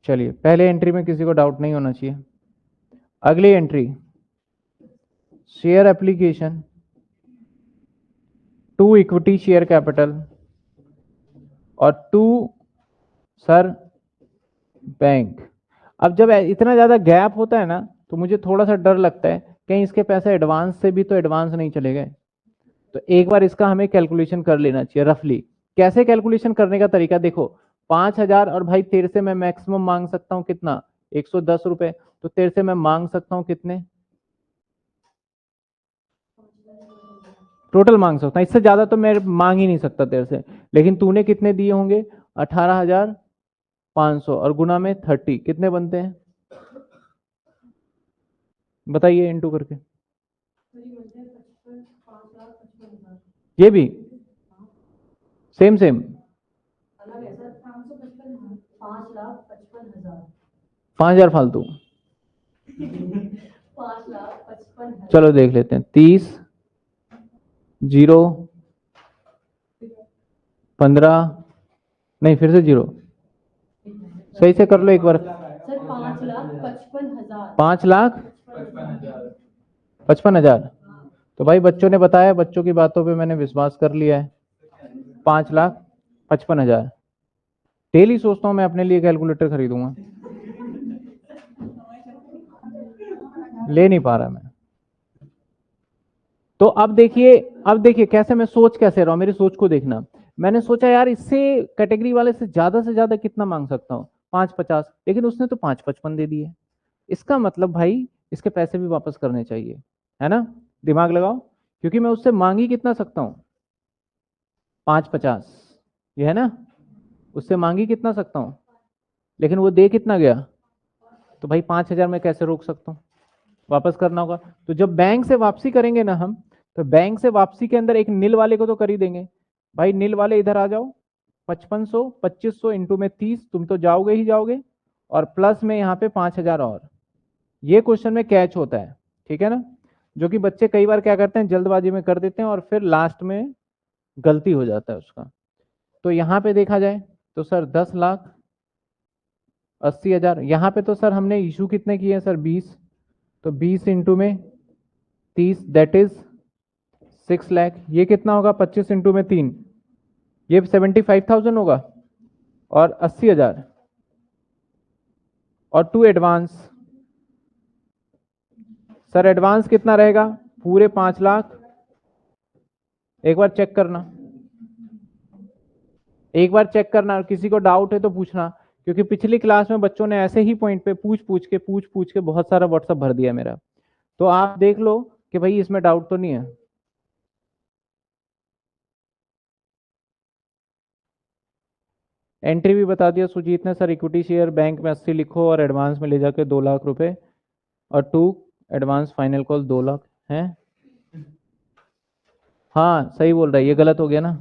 चलिए पहले एंट्री में किसी को डाउट नहीं होना चाहिए। अगली entry, share application to equity share capital और टू सर बैंक। अब जब इतना ज्यादा गैप होता है ना तो मुझे थोड़ा सा डर लगता है कहीं इसके पैसे एडवांस से भी तो एडवांस नहीं चले गए। तो एक बार इसका हमें कैलकुलेशन कर लेना चाहिए रफली। कैसे कैलकुलेशन करने का तरीका देखो, 5,000 और भाई तेरे से मैं मैक्सिमम मांग सकता हूं कितना, 110 रुपए। तो तेरे से मैं मांग सकता हूं कितने, टोटल मांग सकता हूं, इससे ज्यादा तो मैं मांग ही नहीं सकता तेरे से। लेकिन तूने कितने दिए होंगे, 18,500 और गुना में 30 कितने बनते हैं बताइए इनटू करके। ये भी सेम सेम 5,000 फालतू। चलो देख लेते हैं, 30 0 15 नहीं फिर से 0, सही से कर लो एक बार। सर 5,55,000। 5,55,000। तो भाई बच्चों ने बताया, बच्चों की बातों पे मैंने विश्वास कर लिया है। 5,55,000। डेली सोचता हूं मैं अपने लिए कैलकुलेटर खरीदूंगा, ले नहीं पा रहा मैं। तो अब देखिए, अब देखिए कैसे मैं सोच कैसे रहा हूं, मेरी सोच को देखना। मैंने सोचा यार इससे कैटेगरी वाले से ज्यादा कितना मांग सकता हूं, 5,50, लेकिन उसने तो 5,55 दे दिए। इसका मतलब भाई इसके पैसे भी वापस करने चाहिए, है ना। दिमाग लगाओ, क्योंकि मैं उससे मांग ही कितना सकता हूं, 5,50, ये है ना। उससे मांग ही कितना सकता हूं, लेकिन वो दे कितना गया। तो भाई 5,000 में कैसे रोक सकता हूं, वापस करना होगा। तो जब बैंक से वापसी करेंगे ना हम, तो बैंक से वापसी के अंदर एक नील वाले को तो कर ही देंगे। भाई नील वाले इधर आ जाओ, 5500 2500 इंटू में 30, तुम तो जाओगे ही जाओगे, और प्लस में यहाँ पे 5,000 और। ये क्वेश्चन में कैच होता है, ठीक है ना। जो कि बच्चे कई बार क्या करते हैं, जल्दबाजी में कर देते हैं और फिर लास्ट में गलती हो जाता है उसका। तो यहाँ पे देखा जाए तो सर 10,80,000। यहाँ पे तो सर हमने इशू कितने किए हैं सर, 20। तो 20 इंटू में 30 दैट इज 6 लाख। ये कितना होगा, 25 इंटू में 3, ये 75,000 होगा। और 80,000 और टू एडवांस। सर एडवांस कितना रहेगा, पूरे 5 लाख। एक बार चेक करना, एक बार चेक करना, और किसी को डाउट है तो पूछना, क्योंकि पिछली क्लास में बच्चों ने ऐसे ही पॉइंट पे पूछ के बहुत सारा व्हाट्सअप भर दिया मेरा। तो आप देख लो कि भाई इसमें डाउट तो नहीं है। एंट्री भी बता दिया सुजीत ने सर, इक्विटी शेयर बैंक में 80 लिखो और एडवांस में ले जाके 2 लाख रुपए, और to advance final call 2 lakh है। हाँ सही बोल रहा है, ये गलत हो गया ना।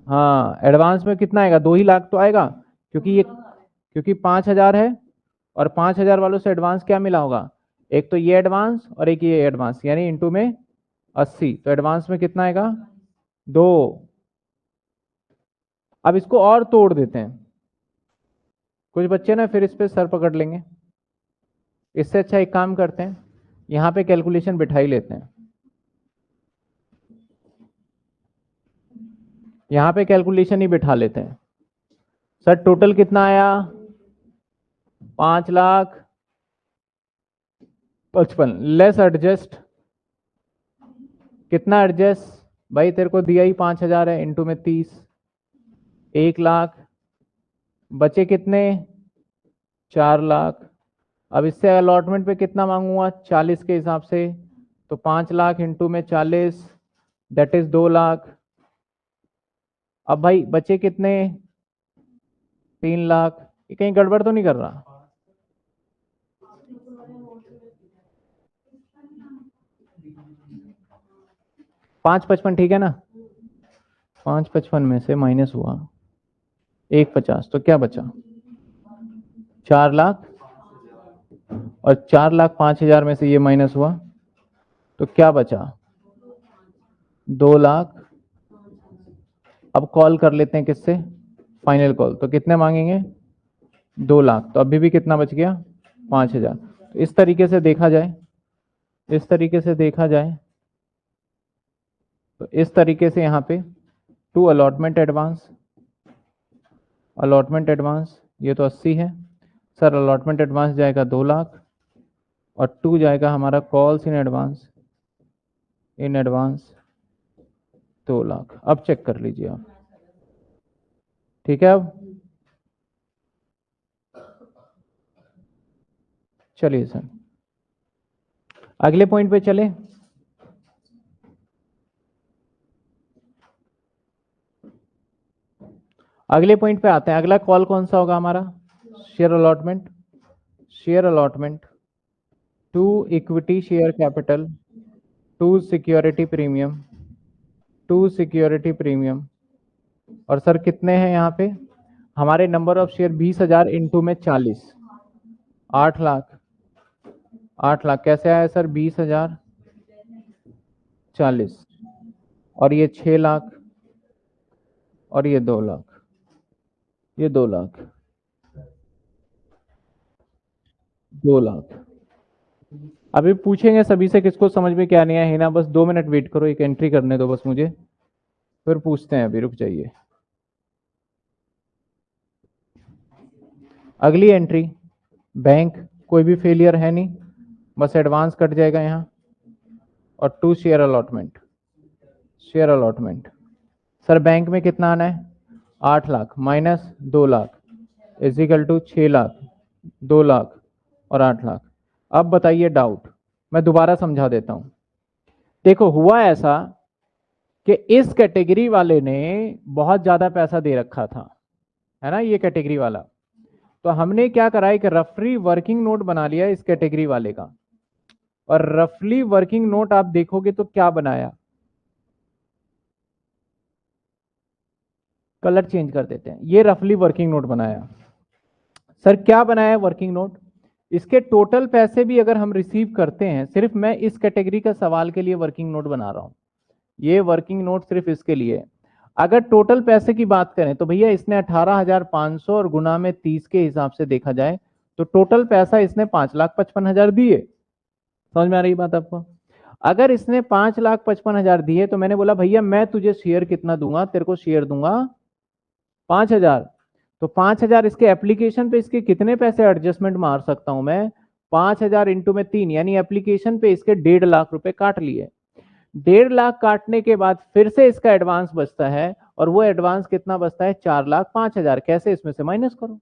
हाँ एडवांस में कितना आएगा, 2 ही लाख तो आएगा, क्योंकि 5,000 है, और 5,000 वालों से एडवांस क्या मिला होगा, एक तो ये एडवांस और एक ये एडवांस, यानी इंटू में 80। तो एडवांस में कितना आएगा, 2। अब इसको और तोड़ देते हैं, कुछ बच्चे ना फिर इस पे सर पकड़ लेंगे। इससे अच्छा एक काम करते हैं, यहाँ पे कैलकुलेशन बिठा ही लेते हैं। यहाँ पे कैलकुलेशन ही बिठा लेते हैं। सर टोटल कितना आया, 5,55,000 लेस एडजस्ट। कितना एडजस्ट, भाई तेरे को दिया ही 5,000 है, इंटू में 30, 1 लाख। बचे कितने, 4 लाख। अब इससे अलॉटमेंट पे कितना मांगूंगा, 40 के हिसाब से। तो 5 लाख इंटू में 40 दैट इज 2 लाख। अब भाई बचे कितने, 3 लाख। ये कहीं गड़बड़ तो नहीं कर रहा? पाँच 55 ठीक है ना? 555 में से माइनस हुआ 150, तो क्या बचा? 4 लाख, और 4,05,000 में से ये माइनस हुआ तो क्या बचा? 2 लाख। अब कॉल कर लेते हैं किससे? Final call. तो कितने मांगेंगे? 2 लाख। तो अभी भी कितना बच गया? 5,000। तो इस तरीके से देखा जाए, इस तरीके से देखा जाए तो इस तरीके से यहाँ पे to allotment advance, allotment advance ये तो 80 है सर, अलॉटमेंट एडवांस जाएगा 2 लाख और 2 जाएगा हमारा calls in advance, in advance 2 lakh. अब चेक कर लीजिए आप, ठीक है? अब चलिए सर अगले पॉइंट पे चले। अगले पॉइंट पे आते हैं। अगला कॉल कौन सा होगा हमारा? Share allotment, share allotment to equity share capital to security premium, to security premium. और सर कितने हैं यहाँ पे हमारे? नंबर ऑफ शेयर 20,000 इंटू में 40, 8 लाख। 8 लाख कैसे आया सर? 20,000 40, और ये 6 लाख, और ये 2 लाख, ये 2 लाख, 2 लाख। अभी पूछेंगे सभी से किसको समझ में क्या नहीं आया। हिना बस 2 मिनट वेट करो, एक एंट्री करने दो बस मुझे, फिर पूछते हैं। अभी रुक जाइए। अगली एंट्री बैंक, कोई भी फेलियर है नहीं, बस एडवांस कट जाएगा यहाँ। और to share allotment, share allotment sir bank में कितना आना है? 8 lakh minus 2 lakh equal to 6 lakh, 2 lakh और 8 लाख। अब बताइए डाउट, मैं दोबारा समझा देता हूं। देखो हुआ ऐसा कि इस कैटेगरी वाले ने बहुत ज्यादा पैसा दे रखा था, है ना, ये कैटेगरी वाला। तो हमने क्या करा, एक रफली वर्किंग नोट बना लिया इस कैटेगरी वाले का। और रफली वर्किंग नोट आप देखोगे तो क्या बनाया, कलर चेंज कर देते हैं, ये रफली वर्किंग नोट बनाया। सर क्या बनाया वर्किंग नोट? इसके टोटल पैसे भी अगर हम रिसीव करते हैं, सिर्फ मैं इस कैटेगरी का सवाल के लिए वर्किंग नोट बना रहा हूं, ये वर्किंग नोट सिर्फ इसके लिए। अगर टोटल पैसे की बात करें तो भैया इसने 18,500 और गुना में 30 के हिसाब से देखा जाए तो टोटल पैसा इसने 5,55,000 दिए। समझ में आ रही बात आपको? अगर इसने 5,55,000 दिए तो मैंने बोला भैया मैं तुझे शेयर कितना दूंगा, तेरे को शेयर दूंगा 5,000। तो 5,000 इसके एप्लीकेशन पे इसके कितने पैसे एडजस्टमेंट मार सकता हूं मैं? 5,000 इंटू में 3, यानी एप्लीकेशन पे इसके 1.5 लाख रुपए काट लिए। 1.5 लाख काटने के बाद फिर से इसका एडवांस बचता है, और वो एडवांस कितना बचता है? 4,05,000। कैसे? इसमें से माइनस करो।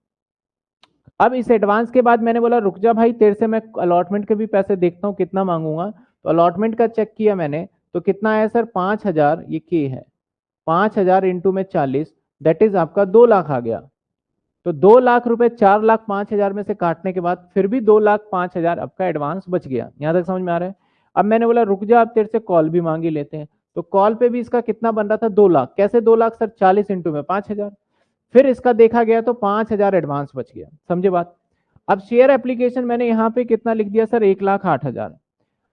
अब इस एडवांस के बाद मैंने बोला रुक जा भाई, तेरे से मैं अलॉटमेंट के भी पैसे देखता हूं कितना मांगूंगा। तो अलॉटमेंट का चेक किया मैंने तो कितना आया सर? 5,000, ये के है 5,000 इंटू में 40, दैट इज आपका 2 लाख आ गया। तो 2 लाख रुपए 4,05,000 में से काटने के बाद फिर भी 2,05,000 आपका एडवांस बच गया। यहां तक समझ में आ रहा है? अब मैंने बोला रुक जा, अब तेरे से कॉल भी मांगी लेते हैं। तो कॉल पे भी इसका कितना बन रहा था? 2 लाख। कैसे 2 लाख सर? 40 इंटू में 5,000। फिर इसका देखा गया तो 5,000 एडवांस बच गया। समझे बात? अब शेयर एप्लीकेशन मैंने यहाँ पे कितना लिख दिया सर? 1,08,000।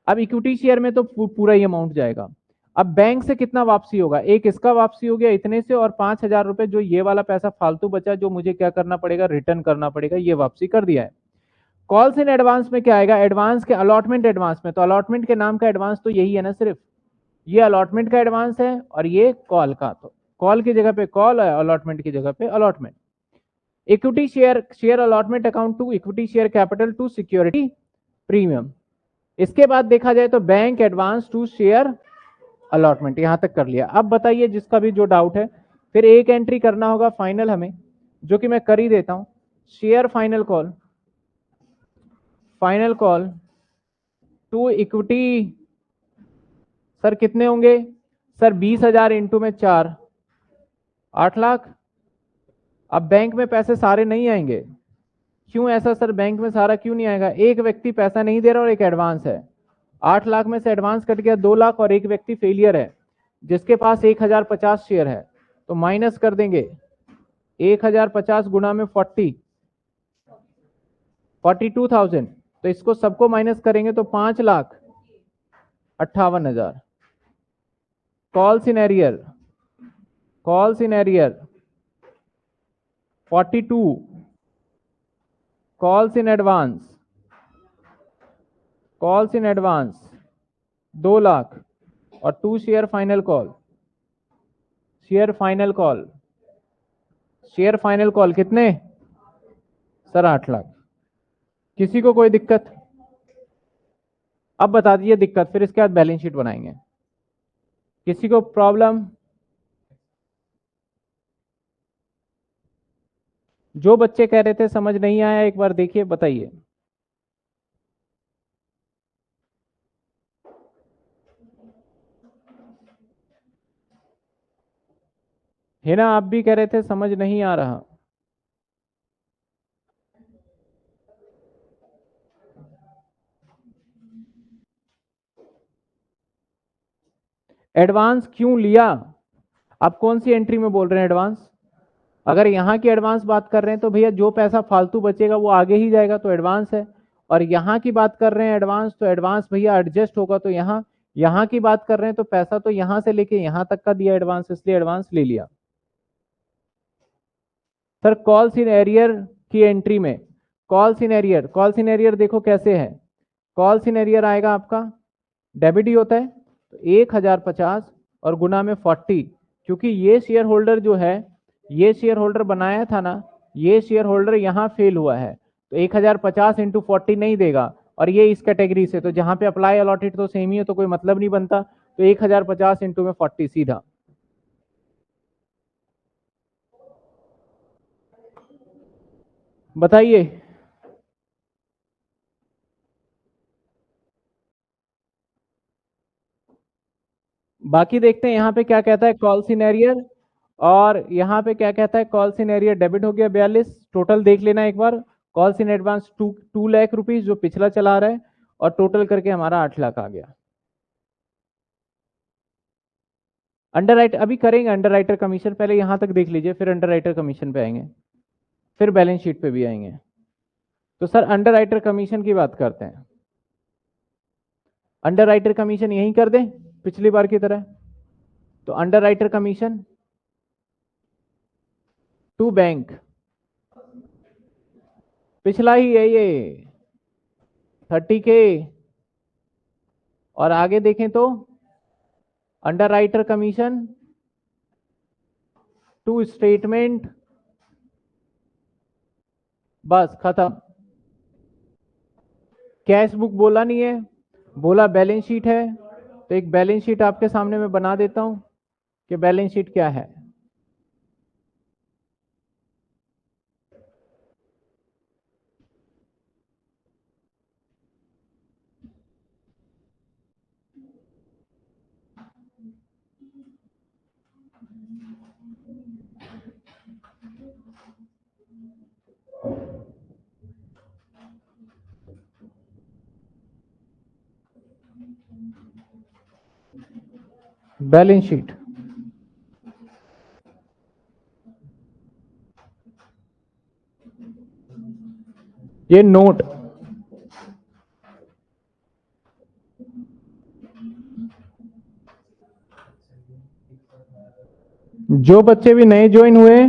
अब इक्विटी शेयर में तो पूरा ही अमाउंट जाएगा। अब बैंक से कितना वापसी होगा? एक इसका वापसी हो गया इतने से, और 5,000 रुपए जो ये वाला पैसा फालतू बचा जो मुझे क्या करना पड़ेगा? रिटर्न करना पड़ेगा, ये वापसी कर दिया है। कॉल्स इन एडवांस में क्या आएगा? एडवांस के अलॉटमेंट एडवांस में, तो अलॉटमेंट के नाम का एडवांस तो यही है ना, सिर्फ ये अलॉटमेंट का एडवांस है और ये कॉल का। तो कॉल की जगह पे कॉल है, अलॉटमेंट की जगह पे allotment. Equity share, share allotment account to equity share capital to security premium. इसके बाद देखा जाए तो bank advance to share allotment, यहां तक कर लिया। अब बताइए जिसका भी जो डाउट है, फिर एक एंट्री करना होगा फाइनल हमें, जो कि मैं कर ही देता हूं। Share final call, final call to equity sir कितने होंगे सर? 20,000 इंटू में 4, 8 लाख। अब बैंक में पैसे सारे नहीं आएंगे, क्यों ऐसा सर, बैंक में सारा क्यों नहीं आएगा? एक व्यक्ति पैसा नहीं दे रहा और एक एडवांस है, 8 लाख में से एडवांस कट गया 2 लाख, और एक व्यक्ति फेलियर है जिसके पास 1050 शेयर है, तो माइनस कर देंगे 1050 गुना में 42,000, तो इसको सबको माइनस करेंगे तो 5,58,000। Calls in arrear 42, calls in advance 2 lakh, और 2 शेयर फाइनल कॉल कितने सर? 8 लाख। किसी को कोई दिक्कत? अब बता दीजिए दिक्कत, फिर इसके बाद बैलेंस शीट बनाएंगे। किसी को प्रॉब्लम? जो बच्चे कह रहे थे समझ नहीं आया, एक बार देखिए, बताइए। है ना, आप भी कह रहे थे समझ नहीं आ रहा। एडवांस क्यों लिया? आप कौन सी एंट्री में बोल रहे हैं एडवांस? अगर यहां की एडवांस बात कर रहे हैं तो भैया जो पैसा फालतू बचेगा वो आगे ही जाएगा, तो एडवांस है। और यहां की बात कर रहे हैं एडवांस, तो एडवांस भैया एडजस्ट होगा, तो यहां की बात कर रहे हैं तो पैसा तो यहां से लेके यहां तक का दिया एडवांस, इसलिए एडवांस ले लिया। सर कॉल्स इन एरियर की एंट्री में, कॉल्स इन एरियर देखो कैसे है। कॉल्स इन एरियर आएगा आपका, डेबिट ही होता है, तो 1050 और गुना में 40, क्योंकि ये शेयर होल्डर जो है, ये शेयर होल्डर बनाया था ना, ये शेयर होल्डर यहां फेल हुआ है, तो 1050 इंटू 40 नहीं देगा, और ये इस कैटेगरी से, तो जहां पे अप्लाई अलॉटेड तो सेम ही है, तो कोई मतलब नहीं बनता, तो 1050 इंटू में 40 सीधा। बताइए। बाकी देखते हैं यहाँ पे क्या कहता है कॉल सिनेरियर, और यहाँ पे क्या कहता है कॉल सिनेरियर। डेबिट हो गया 42, टोटल देख लेना एक बार। Calls in advance 2 lakh rupees जो पिछला चला रहा है, और टोटल करके हमारा 8 लाख आ गया। अंडर राइटर अभी करेंगे, अंडर राइटर कमीशन पहले यहाँ तक देख लीजिए, फिर अंडर राइटर कमीशन पे आएंगे, फिर बैलेंस शीट पे भी आएंगे। तो सर अंडर राइटर कमीशन की बात करते हैं। अंडर राइटर कमीशन यही कर दें पिछली बार की तरह, तो underwriter commission to bank, पिछला ही है ये 30K, और आगे देखें तो underwriter commission to statement, बस खत्म। कैश बुक बोला नहीं है, बोला बैलेंस शीट है, तो एक बैलेंस शीट आपके सामने मैं बना देता हूं कि बैलेंस शीट क्या है। बैलेंस शीट, ये नोट, जो बच्चे भी नए ज्वाइन हुए,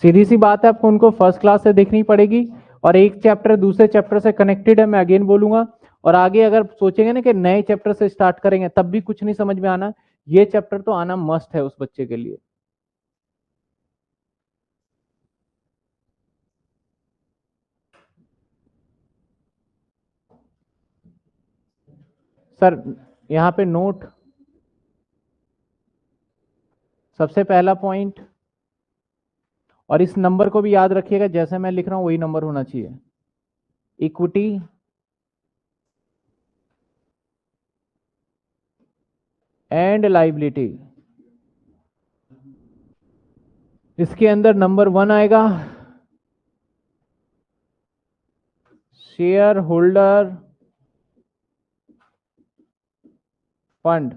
सीधी सी बात है, आपको उनको फर्स्ट क्लास से देखनी पड़ेगी, और एक चैप्टर दूसरे चैप्टर से कनेक्टेड है, मैं अगेन बोलूंगा। और आगे अगर सोचेंगे ना कि नए चैप्टर से स्टार्ट करेंगे तब भी कुछ नहीं समझ में आना, ये चैप्टर तो आना मस्ट है उस बच्चे के लिए। सर यहां पे नोट, सबसे पहला पॉइंट, और इस नंबर को भी याद रखिएगा, जैसे मैं लिख रहा हूं वही नंबर होना चाहिए। इक्विटी एंड लाइबिलिटी, इसके अंदर नंबर 1 आएगा, शेयर होल्डर फंड,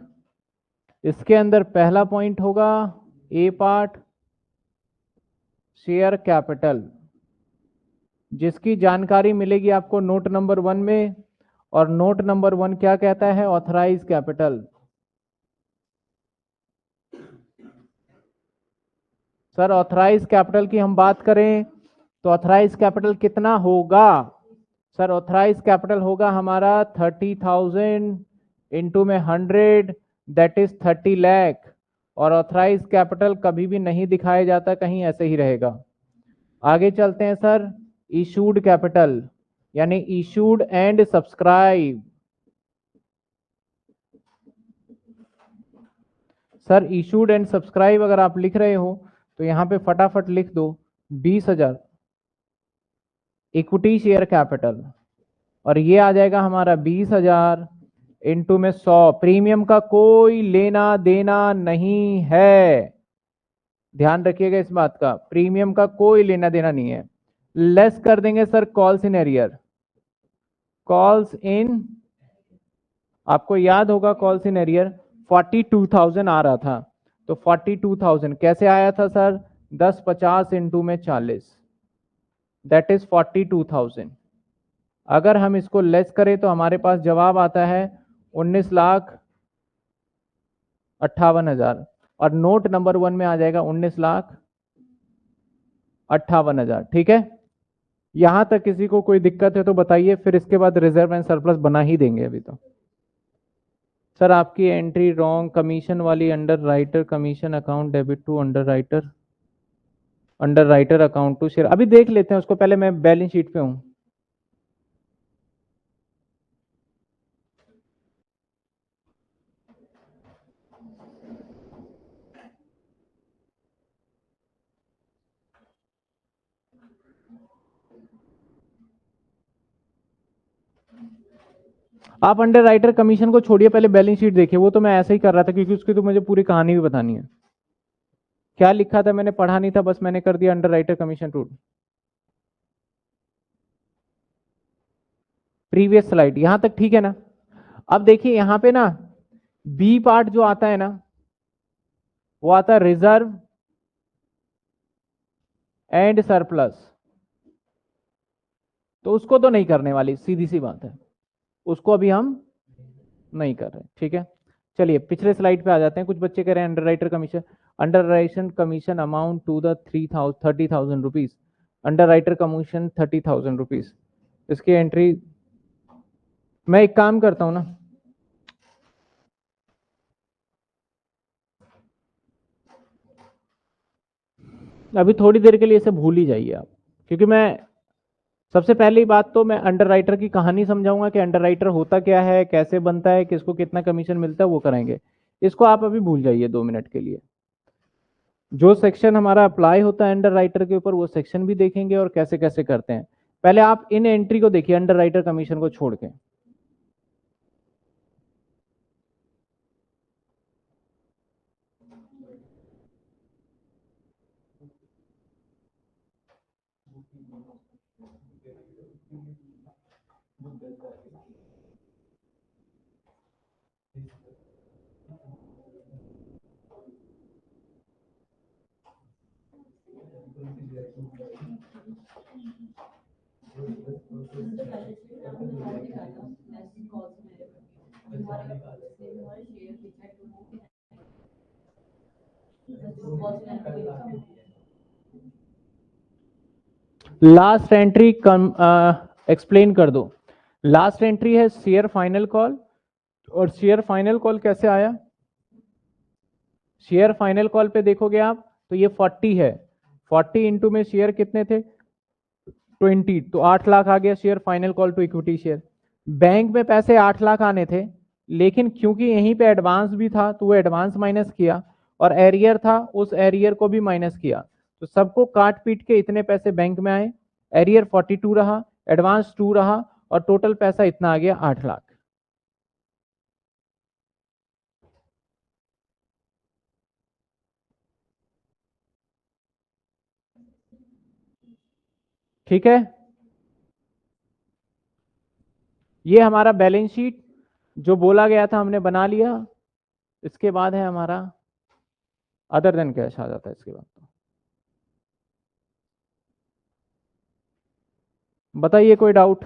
इसके अंदर पहला पॉइंट होगा ए पार्ट शेयर कैपिटल, जिसकी जानकारी मिलेगी आपको नोट नंबर 1 में। और नोट नंबर 1 क्या कहता है? Authorise capital. Sir authorise capital की हम बात करें तो ऑथराइज कैपिटल कितना होगा? सर ऑथराइज कैपिटल होगा हमारा 30,000 इंटू में 100, दैट इज 30 लाख। और ऑथराइज कैपिटल कभी भी नहीं दिखाया जाता, कहीं ऐसे ही रहेगा। आगे चलते हैं सर, इशूड कैपिटल यानी issued and subscribe. Sir issued and subscribe अगर आप लिख रहे हो तो यहां पे फटाफट लिख दो 20,000 इक्विटी शेयर कैपिटल, और ये आ जाएगा हमारा 20,000 इंटू में 100। प्रीमियम का कोई लेना देना नहीं है, ध्यान रखिएगा इस बात का, प्रीमियम का कोई लेना देना नहीं है। लेस कर देंगे sir calls in arrear. Calls in, आपको याद होगा कॉल्स इन एरियर 42,000 आ रहा था, तो 42,000 कैसे आया था सर? 10-50 इंटू में 40, दैट इज 42,000। अगर हम इसको लेस करें तो हमारे पास जवाब आता है 19,58,000, और नोट नंबर 1 में आ जाएगा 19,58,000। ठीक है, यहां तक किसी को कोई दिक्कत है तो बताइए, फिर इसके बाद रिजर्व एंड सरप्लस बना ही देंगे अभी तो। सर आपकी एंट्री रॉन्ग, कमीशन वाली underwriter commission account debit to underwriter account to share. अभी देख लेते हैं उसको, पहले मैं बैलेंस शीट पे हूं। आप अंडर राइटर कमीशन को छोड़िए, पहले बैलेंस शीट देखिए। वो तो मैं ऐसे ही कर रहा था क्योंकि उसकी तो मुझे पूरी कहानी भी बतानी है। क्या लिखा था मैंने पढ़ा नहीं था, बस मैंने कर दिया under writer commission rule. Previous slide यहां तक ठीक है ना? अब देखिए यहां पे ना बी पार्ट जो आता है ना, वो आता है रिजर्व एंड सरप्लस। तो उसको तो नहीं करने वाली, सीधी सी बात है, उसको अभी हम नहीं कर रहे। ठीक है, चलिए पिछले स्लाइड पे आ जाते हैं। कुछ बच्चे कह रहे हैं underwriter commission amount to the 30,000 rupees. Underwriter commission 30,000 rupees, इसकी एंट्री मैं एक काम करता हूं ना, अभी थोड़ी देर के लिए इसे भूल ही जाइए आप, क्योंकि मैं सबसे पहली बात तो मैं अंडर राइटर की कहानी समझाऊंगा कि अंडर राइटर होता क्या है, कैसे बनता है, किसको कितना कमीशन मिलता है, वो कराएंगे। इसको आप अभी भूल जाइए 2 मिनट के लिए। जो सेक्शन हमारा अप्लाई होता है अंडर राइटर के ऊपर, वो सेक्शन भी देखेंगे और कैसे कैसे करते हैं। पहले आप इन एंट्री को देखिए अंडर राइटर कमीशन को छोड़ के। लास्ट एंट्री एक्सप्लेन कर दो। लास्ट एंट्री है शेयर फाइनल कॉल, और शेयर फाइनल कॉल कैसे आया? शेयर फाइनल कॉल पे देखोगे आप तो ये 40 है, 40 इंटू में शेयर कितने थे? 20, तो 8 लाख आ गया share final call to equity share. Bank में पैसे 8 लाख आने थे, लेकिन क्योंकि यहीं पे एडवांस भी था तो वो एडवांस माइनस किया, और एरियर था उस एरियर को भी माइनस किया, तो सबको काट पीट के इतने पैसे बैंक में आए। एरियर 42 रहा, एडवांस 2 रहा, और टोटल पैसा इतना आ गया 8 लाख। ठीक है, ये हमारा बैलेंस शीट जो बोला गया था हमने बना लिया। इसके बाद है हमारा अदर देन कैश आ जाता है इसके बाद। तो बताइए कोई डाउट?